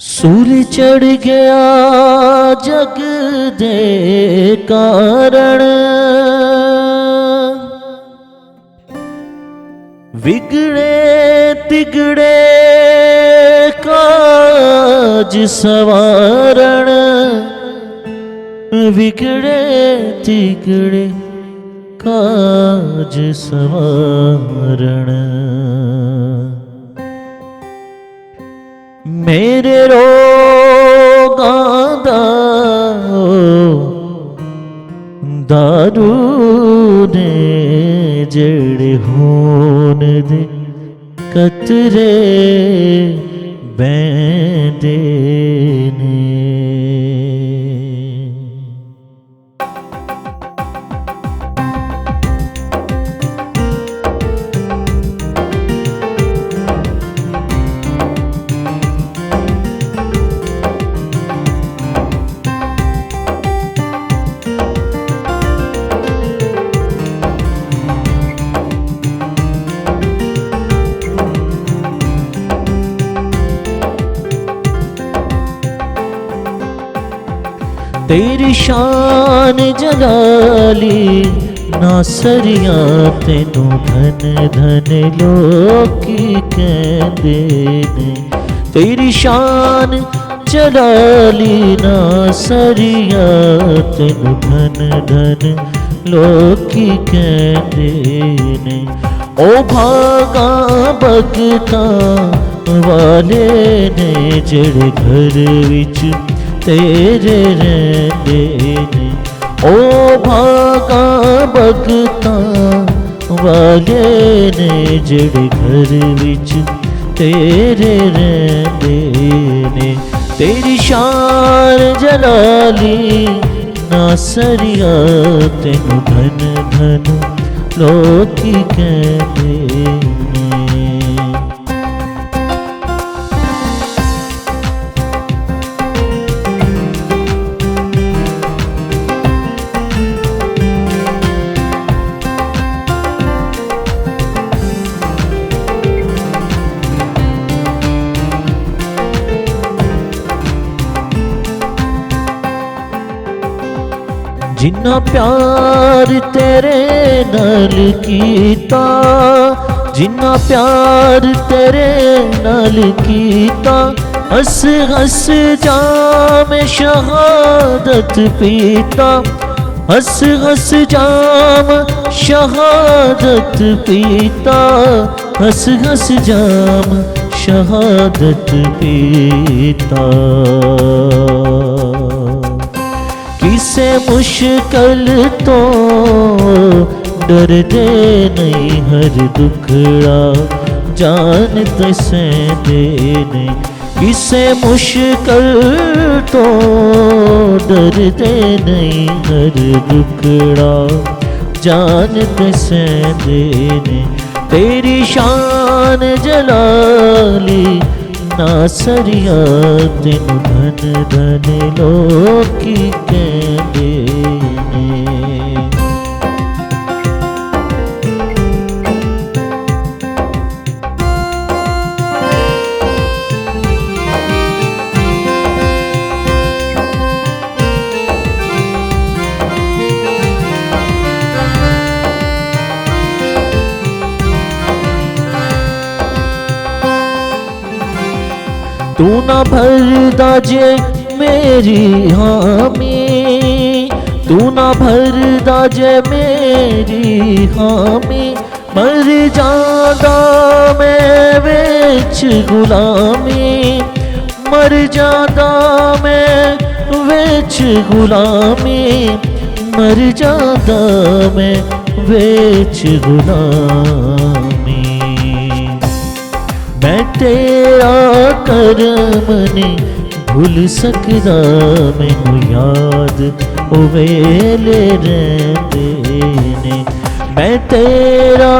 सूर चढ़ गया जग दे कारण, बिगड़े तिगड़े काज सवारण, बिगड़े तिगड़े काज सवारण। मेरे रोगां दा दारू ने जड़े होन दे कतरे बैंदे ने। तेरी शान जलाली नासरिया तेनू धन धन लोकी कहंदे ने। तेरी शान जलाली नासरिया तेनू धन धन लोकी कहंदे ने। ओ भागा भगता वाले ने जेड़े घर विच तेरे रहंदे ने। ओ भागा भगता वाले ने जेड़े घर विच तेरे रहंदे ने। तेरी शान जलाली नासरिया तेनू धन धन लोकी कहंदे ने। जिन्ना प्यार तेरे नाल कीता, जिन्ना प्यार तेरे नाल कीता, हस हस जाम शहादत पीता, हस हस जाम शहादत पीता, हस हस जाम शहादत पीता। किसे मुश्किल तो डरदे नहीं, हर दुखड़ा जान दसेंदे ने। किसे मुश्किल तो डरदे नहीं, हर दुखड़ा जान दसेंदे ने। तेरी शान जलाली नासरिया तेनू धन धन लोकी कहंदे ने। तू ना भरदा जे मेरी हामी, तू ना भरदा जे मेरी हामी, मर जांदा मैं विच गुलामी, मर जांदा मैं विच गुलामी, मर जांदा मैं विच गुलामी। मैं तेरा करम नहीं भूल सकदा, मैनू याद ओ वेले रहिंदे ने। मैं तेरा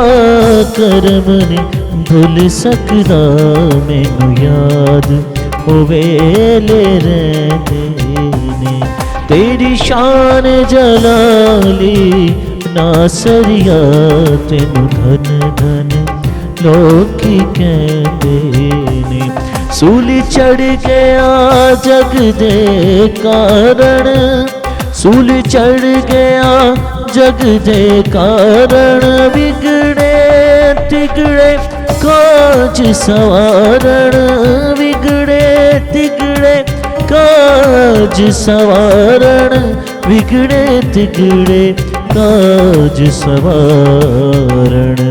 करम नहीं भूल सकदा, मैनू याद ओ वेले रहिंदे ने। तेरी शान जलाली नासरिया तेनू धन धन लोकी कहंदे ने। सूली चढ़ गया जग दे कारण, सूली चढ़ गया जग दे कारण, बिगड़े तिगड़े काज सवारण, बिगड़े तिगड़े काज सवारण, बिगड़े तिगड़े काज सवारण।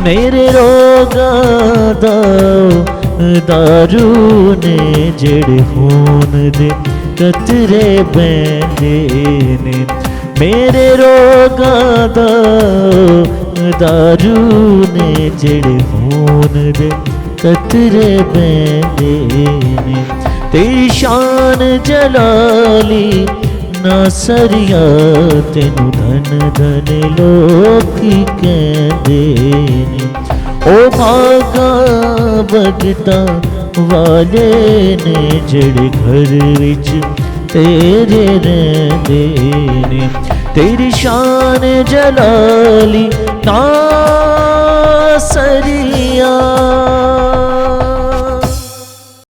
मेरे रोगा दा दारू ने जेड़े खून दे कतरे बहंदे ने, मेरे रोगा दा दारू ने जेड़े खून दे कतरे बहंदे ने। तेरी शान जलाली ना सरिया तेनू धन धन लोकी कहंदे ने। ओ भागा भगता वाले ने जेड़े घर विच तेरे रहिंदे ने। तेरी शान जलाली ना